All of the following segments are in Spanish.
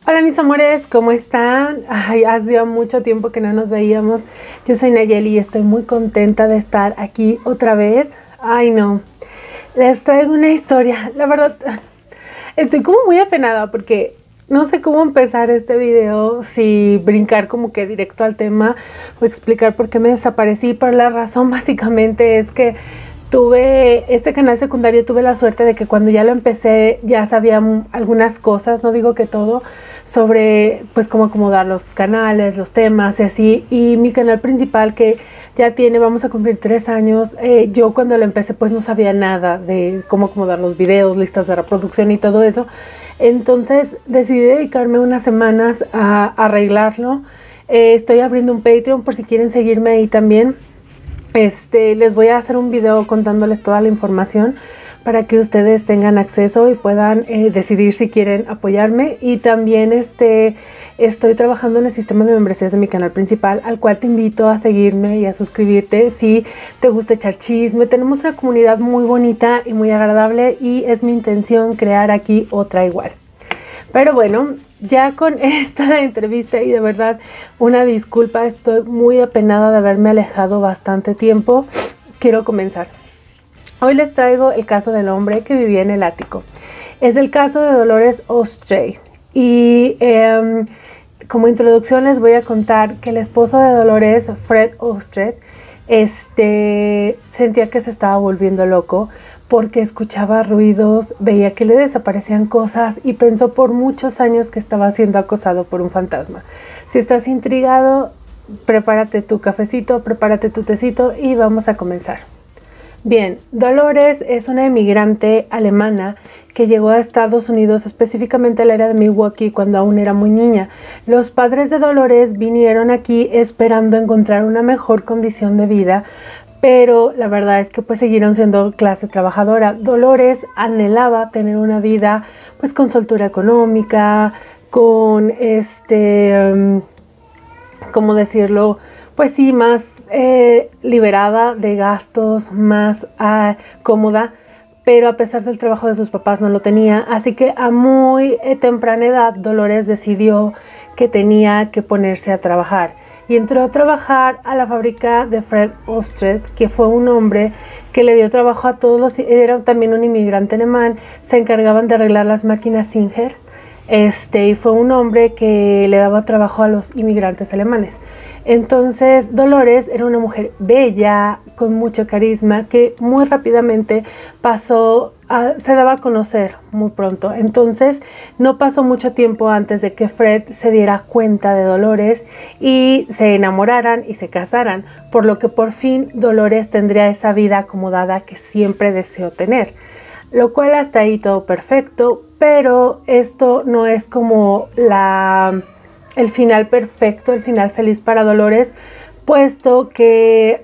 Hola mis amores, ¿cómo están? Ay, hace mucho tiempo que no nos veíamos. Yo soy Nayeli y estoy muy contenta de estar aquí otra vez. Ay no, les traigo una historia. La verdad, estoy como muy apenada porque no sé cómo empezar este video, si brincar como que directo al tema o explicar por qué me desaparecí, pero la razón básicamente es que tuve este canal secundario, tuve la suerte de que cuando ya lo empecé ya sabía algunas cosas, no digo que todo, sobre pues cómo acomodar los canales, los temas y así. Y mi canal principal, que ya tiene, vamos a cumplir 3 años, yo cuando lo empecé pues no sabía nada de cómo acomodar los videos, listas de reproducción y todo eso. Entonces decidí dedicarme unas semanas a arreglarlo. Estoy abriendo un Patreon por si quieren seguirme ahí también. Les voy a hacer un video contándoles toda la información para que ustedes tengan acceso y puedan decidir si quieren apoyarme. Y también estoy trabajando en el sistema de membresías de mi canal principal, al cual te invito a seguirme y a suscribirte si te gusta echar chisme. Tenemos una comunidad muy bonita y muy agradable y es mi intención crear aquí otra igual. Pero bueno, ya con esta entrevista, y de verdad una disculpa, estoy muy apenada de haberme alejado bastante tiempo, quiero comenzar. Hoy les traigo el caso del hombre que vivía en el ático. Es el caso de Dolores O'Stray. Y como introducción les voy a contar que el esposo de Dolores, Fred O'Stray, sentía que se estaba volviendo loco porque escuchaba ruidos, veía que le desaparecían cosas y pensó por muchos años que estaba siendo acosado por un fantasma. Si estás intrigado, prepárate tu cafecito, prepárate tu tecito y vamos a comenzar. Bien, Dolores es una emigrante alemana que llegó a Estados Unidos, específicamente al área de Milwaukee, cuando aún era muy niña. Los padres de Dolores vinieron aquí esperando encontrar una mejor condición de vida, pero la verdad es que pues siguieron siendo clase trabajadora. Dolores anhelaba tener una vida pues con soltura económica, con ¿cómo decirlo? Pues sí, más liberada de gastos, más cómoda, pero a pesar del trabajo de sus papás no lo tenía. Así que a muy temprana edad Dolores decidió que tenía que ponerse a trabajar. Y entró a trabajar a la fábrica de Fred O'Stray, que fue un hombre que le dio trabajo a todos los, era también un inmigrante alemán, se encargaban de arreglar las máquinas Singer, y fue un hombre que le daba trabajo a los inmigrantes alemanes. Entonces Dolores era una mujer bella, con mucho carisma, que muy rápidamente se daba a conocer muy pronto. Entonces no pasó mucho tiempo antes de que Fred se diera cuenta de Dolores y se enamoraran y se casaran, por lo que por fin Dolores tendría esa vida acomodada que siempre deseó tener. Lo cual hasta ahí todo perfecto, pero esto no es como el final perfecto, el final feliz para Dolores, puesto que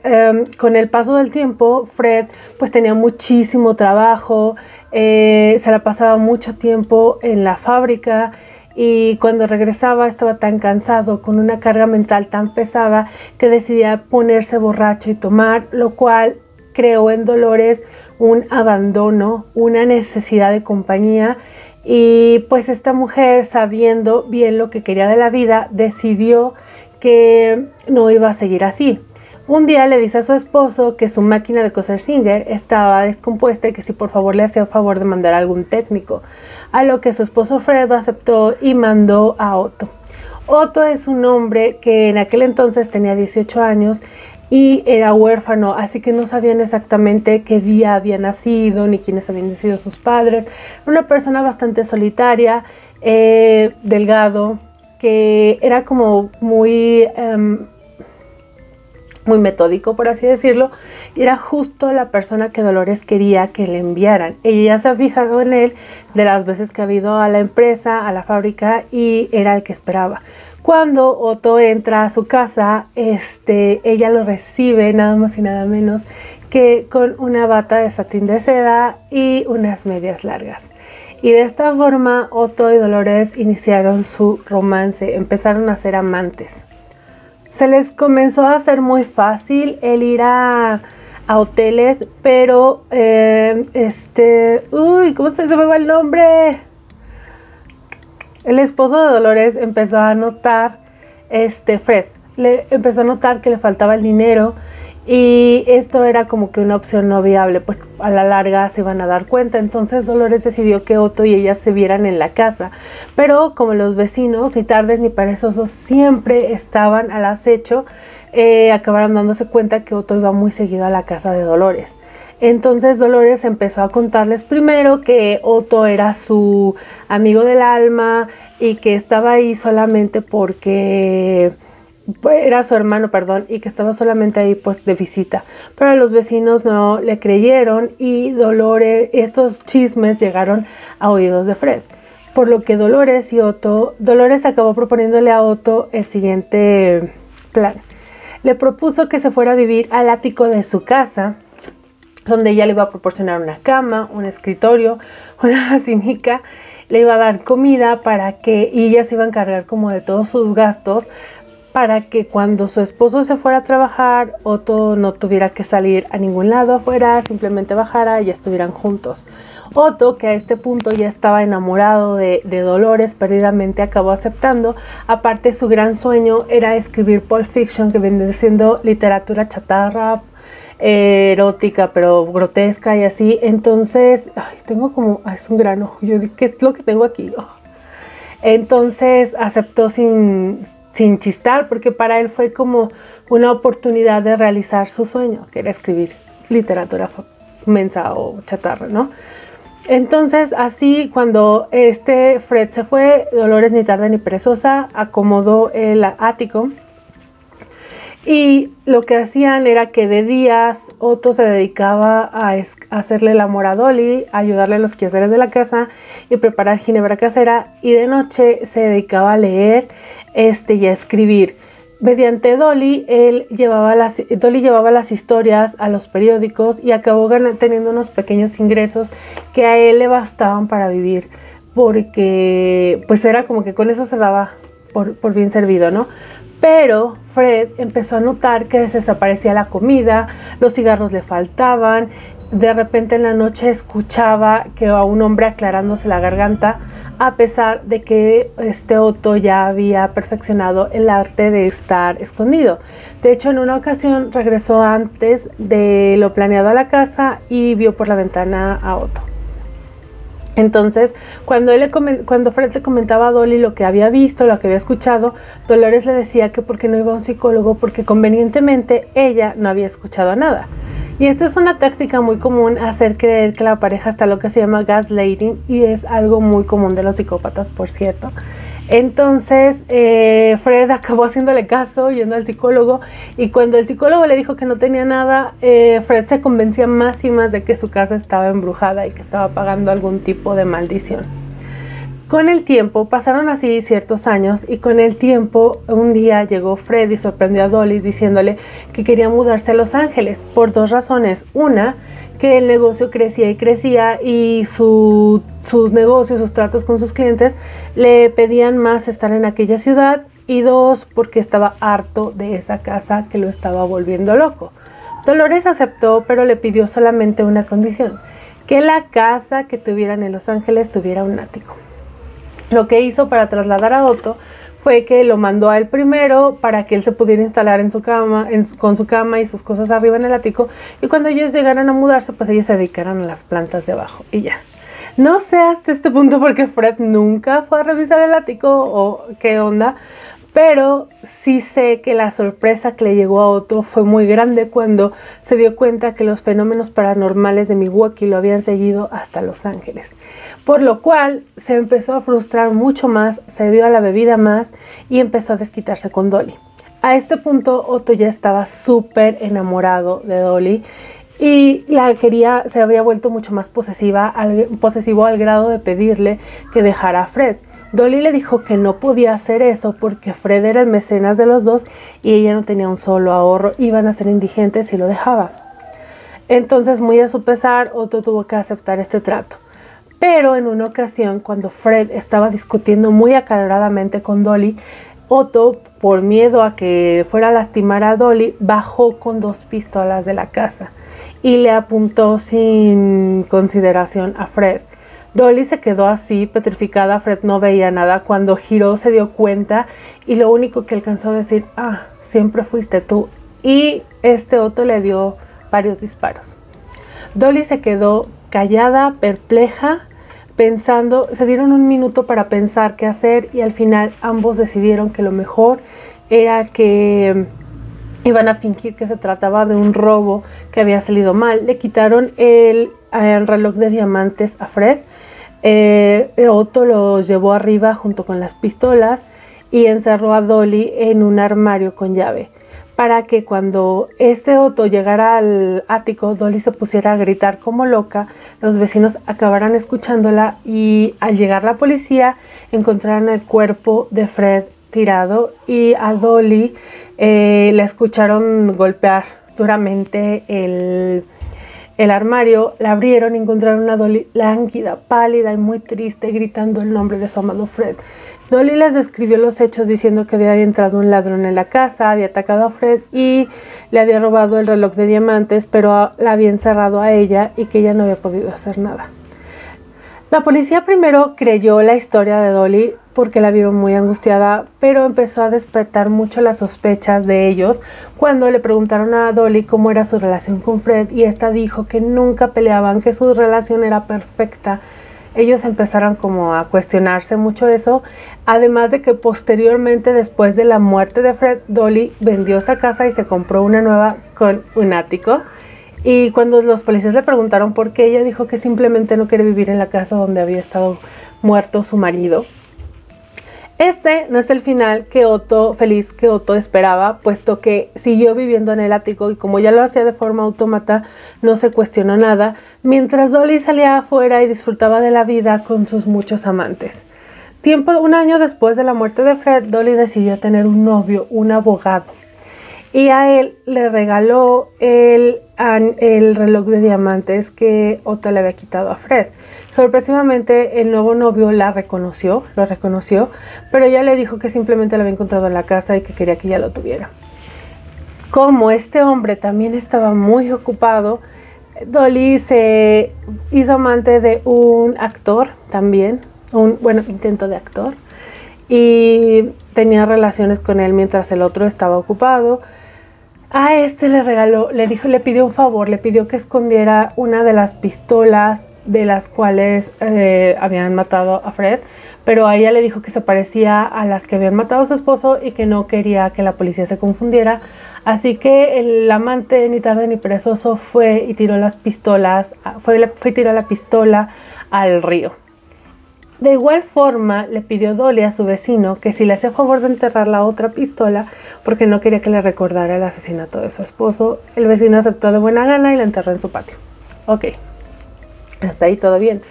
con el paso del tiempo Fred pues tenía muchísimo trabajo, se la pasaba mucho tiempo en la fábrica y cuando regresaba estaba tan cansado, con una carga mental tan pesada, que decidía ponerse borracho y tomar, lo cual creó en Dolores un abandono, una necesidad de compañía. Y pues esta mujer, sabiendo bien lo que quería de la vida, decidió que no iba a seguir así. Un día le dice a su esposo que su máquina de coser Singer estaba descompuesta y que si por favor le hacía el favor de mandar a algún técnico, a lo que su esposo Fred aceptó y mandó a Otto. Otto es un hombre que en aquel entonces tenía 18 años y era huérfano, así que no sabían exactamente qué día había nacido ni quiénes habían sido sus padres. Una persona bastante solitaria, delgado, que era como muy metódico, por así decirlo, y era justo la persona que Dolores quería que le enviaran. Ella ya se ha fijado en él de las veces que ha ido a la empresa, a la fábrica, y era el que esperaba. Cuando Otto entra a su casa, ella lo recibe nada más y nada menos que con una bata de satín de seda y unas medias largas. Y de esta forma Otto y Dolores iniciaron su romance, empezaron a ser amantes. Se les comenzó a hacer muy fácil el ir a hoteles, pero uy, ¿cómo se me va el nombre? El esposo de Dolores empezó a notar, Fred, empezó a notar que le faltaba el dinero y esto era como que una opción no viable, pues a la larga se iban a dar cuenta. Entonces Dolores decidió que Otto y ella se vieran en la casa, pero como los vecinos, ni tardes ni perezosos, siempre estaban al acecho, acabaron dándose cuenta que Otto iba muy seguido a la casa de Dolores. Entonces Dolores empezó a contarles primero que Otto era su amigo del alma y que estaba ahí solamente porque era su hermano, perdón, y que estaba solamente ahí pues de visita. Pero los vecinos no le creyeron y estos chismes llegaron a oídos de Fred. Por lo que Dolores acabó proponiéndole a Otto el siguiente plan. Le propuso que se fuera a vivir al ático de su casa, donde ella le iba a proporcionar una cama, un escritorio, una basinica, le iba a dar comida y ella se iba a encargar como de todos sus gastos, para que cuando su esposo se fuera a trabajar, Otto no tuviera que salir a ningún lado afuera, simplemente bajara y ya estuvieran juntos. Otto, que a este punto ya estaba enamorado de Dolores, perdidamente acabó aceptando. Aparte, su gran sueño era escribir Pulp Fiction, que viene siendo literatura chatarra, erótica, pero grotesca y así. Entonces, tengo como, es un grano, yo dije, ¿qué es lo que tengo aquí? Entonces aceptó sin chistar, porque para él fue como una oportunidad de realizar su sueño, que era escribir literatura mensa o chatarra, ¿no? Entonces, así, cuando Fred se fue, Dolores, ni tarde ni perezosa, acomodó el ático. Y lo que hacían era que de días Otto se dedicaba a hacerle el amor a Dolly, a ayudarle en los quehaceres de la casa y preparar ginebra casera, y de noche se dedicaba a leer y a escribir. Mediante Dolly, Dolly llevaba las historias a los periódicos y acabó teniendo unos pequeños ingresos que a él le bastaban para vivir, porque pues era como que con eso se daba por bien servido, ¿no? Pero Fred empezó a notar que se desaparecía la comida, los cigarros le faltaban. De repente en la noche escuchaba que a un hombre aclarándose la garganta, a pesar de que Otto ya había perfeccionado el arte de estar escondido. De hecho, en una ocasión regresó antes de lo planeado a la casa y vio por la ventana a Otto. Entonces, cuando Fred le comentaba a Dolly lo que había visto, lo que había escuchado, Dolores le decía que por qué no iba a un psicólogo, porque convenientemente ella no había escuchado nada. Y esta es una táctica muy común, hacer creer que la pareja está lo que se llama gaslighting, y es algo muy común de los psicópatas, por cierto. Entonces Fred acabó haciéndole caso, yendo al psicólogo, y cuando el psicólogo le dijo que no tenía nada, Fred se convencía más y más de que su casa estaba embrujada y que estaba pagando algún tipo de maldición. Con el tiempo, pasaron así ciertos años, y con el tiempo un día llegó Fred y sorprendió a Dolly diciéndole que quería mudarse a Los Ángeles por dos razones. Una, que el negocio crecía y crecía, y sus negocios, sus tratos con sus clientes le pedían más estar en aquella ciudad. Y dos, porque estaba harto de esa casa que lo estaba volviendo loco. Dolores aceptó, pero le pidió solamente una condición: que la casa que tuvieran en Los Ángeles tuviera un ático. Lo que hizo para trasladar a Otto fue que lo mandó a él primero para que él se pudiera instalar en su cama, con su cama y sus cosas arriba en el ático, y cuando ellos llegaran a mudarse, pues ellos se dedicaran a las plantas de abajo y ya. No sé hasta este punto porque Fred nunca fue a revisar el ático o qué onda, pero sí sé que la sorpresa que le llegó a Otto fue muy grande cuando se dio cuenta que los fenómenos paranormales de Milwaukee lo habían seguido hasta Los Ángeles. Por lo cual se empezó a frustrar mucho más, se dio a la bebida más y empezó a desquitarse con Dolly. A este punto Otto ya estaba súper enamorado de Dolly y se había vuelto mucho más posesivo al grado de pedirle que dejara a Fred. Dolly le dijo que no podía hacer eso porque Fred era el mecenas de los dos y ella no tenía un solo ahorro, iban a ser indigentes si lo dejaba. Entonces, muy a su pesar, Otto tuvo que aceptar este trato. Pero en una ocasión, cuando Fred estaba discutiendo muy acaloradamente con Dolly, Otto, por miedo a que fuera a lastimar a Dolly, bajó con 2 pistolas de la casa y le apuntó sin consideración a Fred. Dolly se quedó así, petrificada. Fred no veía nada. Cuando giró se dio cuenta y lo único que alcanzó a decir, ah, siempre fuiste tú. Y Otto le dio varios disparos. Dolly se quedó callada, perpleja, pensando. Se dieron un minuto para pensar qué hacer y al final ambos decidieron que lo mejor era que iban a fingir que se trataba de un robo que había salido mal. Le quitaron el reloj de diamantes a Fred. Otto los llevó arriba junto con las pistolas y encerró a Dolly en un armario con llave, para que cuando Otto llegara al ático, Dolly se pusiera a gritar como loca, los vecinos acabaran escuchándola y al llegar la policía encontraran el cuerpo de Fred tirado y a Dolly la escucharon golpear duramente el armario. La abrieron y encontraron a Dolly lánguida, pálida y muy triste, gritando el nombre de su amado Fred. Dolly les describió los hechos diciendo que había entrado un ladrón en la casa, había atacado a Fred y le había robado el reloj de diamantes, pero la había encerrado a ella y que ella no había podido hacer nada. La policía primero creyó la historia de Dolly porque la vieron muy angustiada, pero empezó a despertar mucho las sospechas de ellos cuando le preguntaron a Dolly cómo era su relación con Fred y esta dijo que nunca peleaban, que su relación era perfecta. Ellos empezaron como a cuestionarse mucho eso, además de que posteriormente, después de la muerte de Fred, Dolly vendió esa casa y se compró una nueva con un ático. Y cuando los policías le preguntaron por qué, ella dijo que simplemente no quiere vivir en la casa donde había estado muerto su marido. Este no es el final feliz que Otto esperaba, puesto que siguió viviendo en el ático y como ya lo hacía de forma autómata, no se cuestionó nada, mientras Dolly salía afuera y disfrutaba de la vida con sus muchos amantes. Un año después de la muerte de Fred, Dolly decidió tener un novio, un abogado, y a él le regaló el reloj de diamantes que Otto le había quitado a Fred. Sorpresivamente el nuevo novio lo reconoció, pero ella le dijo que simplemente lo había encontrado en la casa y que quería que ella lo tuviera. Como este hombre también estaba muy ocupado, Dolly se hizo amante de un actor también, intento de actor, y tenía relaciones con él mientras el otro estaba ocupado. A le pidió un favor, le pidió que escondiera una de las pistolas de las cuales habían matado a Fred, pero a ella le dijo que se parecía a las que habían matado a su esposo y que no quería que la policía se confundiera. Así que el amante, ni tarde ni perezoso, fue y tiró las pistolas, tiró la pistola al río. De igual forma, le pidió Dolly a su vecino que si le hacía favor de enterrar la otra pistola, porque no quería que le recordara el asesinato de su esposo. El vecino aceptó de buena gana y la enterró en su patio. Ok, hasta ahí todo bien.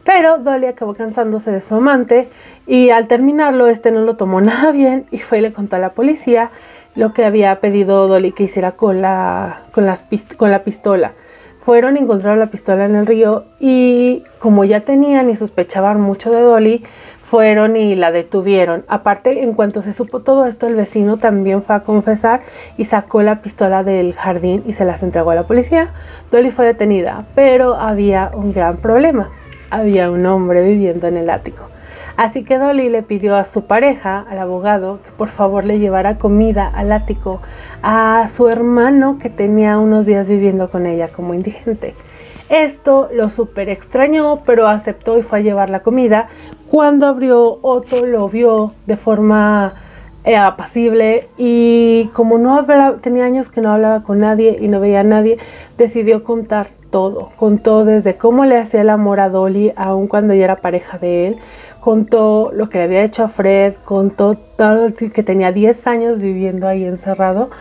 Pero Dolly acabó cansándose de su amante y al terminarlo, no lo tomó nada bien y fue y le contó a la policía lo que había pedido Dolly que hiciera con la pistola. Fueron y encontraron la pistola en el río y como ya tenían y sospechaban mucho de Dolly, fueron y la detuvieron. Aparte, en cuanto se supo todo esto, el vecino también fue a confesar y sacó la pistola del jardín y se las entregó a la policía. Dolly fue detenida, pero había un gran problema. Había un hombre viviendo en el ático. Así que Dolly le pidió a su pareja, al abogado, que por favor le llevara comida al ático a su hermano que tenía unos días viviendo con ella como indigente. Esto lo súper extrañó, pero aceptó y fue a llevar la comida. Cuando abrió, Otto lo vio de forma apacible y como tenía años que no hablaba con nadie y no veía a nadie, decidió contar todo. Contó desde cómo le hacía el amor a Dolly, aun cuando ella era pareja de él. Contó lo que le había hecho a Fred, contó todo, que tenía 10 años viviendo ahí encerrado.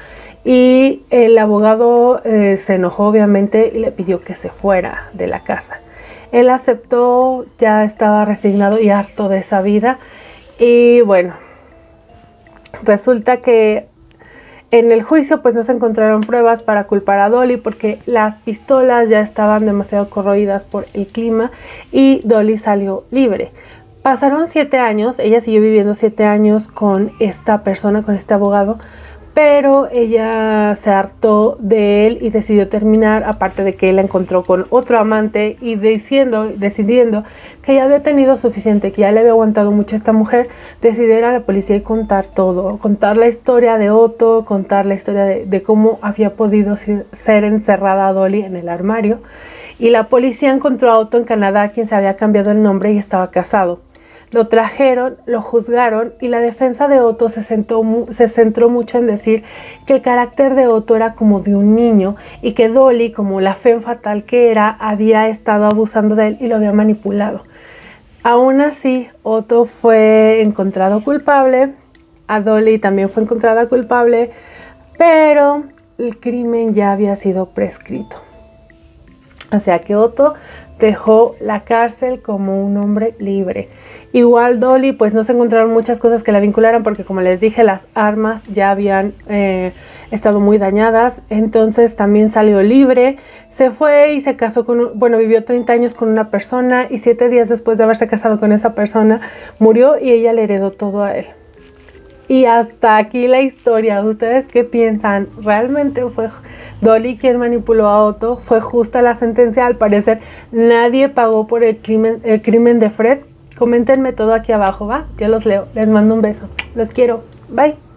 Y el abogado se enojó obviamente y le pidió que se fuera de la casa. Él aceptó, ya estaba resignado y harto de esa vida. Y bueno, resulta que en el juicio pues no se encontraron pruebas para culpar a Dolly porque las pistolas ya estaban demasiado corroídas por el clima y Dolly salió libre. Pasaron 7 años, ella siguió viviendo 7 años con esta persona, con este abogado, pero ella se hartó de él y decidió terminar, aparte de que él la encontró con otro amante y decidiendo que ya había tenido suficiente, que ya le había aguantado mucho a esta mujer, decidió ir a la policía y contar todo, contar la historia de Otto, contar la historia de cómo había podido ser encerrada a Dolly en el armario. Y la policía encontró a Otto en Canadá, quien se había cambiado el nombre y estaba casado. Lo trajeron, lo juzgaron y la defensa de Otto se centró mucho en decir que el carácter de Otto era como de un niño y que Dolly, como la femme fatal que era, había estado abusando de él y lo había manipulado. Aún así, Otto fue encontrado culpable, a Dolly también fue encontrada culpable, pero el crimen ya había sido prescrito. O sea que Otto dejó la cárcel como un hombre libre. Igual Dolly, pues no se encontraron muchas cosas que la vincularan porque, como les dije, las armas ya habían estado muy dañadas. Entonces también salió libre, se fue y se casó vivió 30 años con una persona y 7 días después de haberse casado con esa persona murió y ella le heredó todo a él. Y hasta aquí la historia. ¿Ustedes qué piensan? ¿Realmente fue Dolly quien manipuló a Otto? ¿Fue justa la sentencia? Al parecer nadie pagó por el crimen de Fred. Coméntenme todo aquí abajo, ¿va? Yo los leo. Les mando un beso. Los quiero. Bye.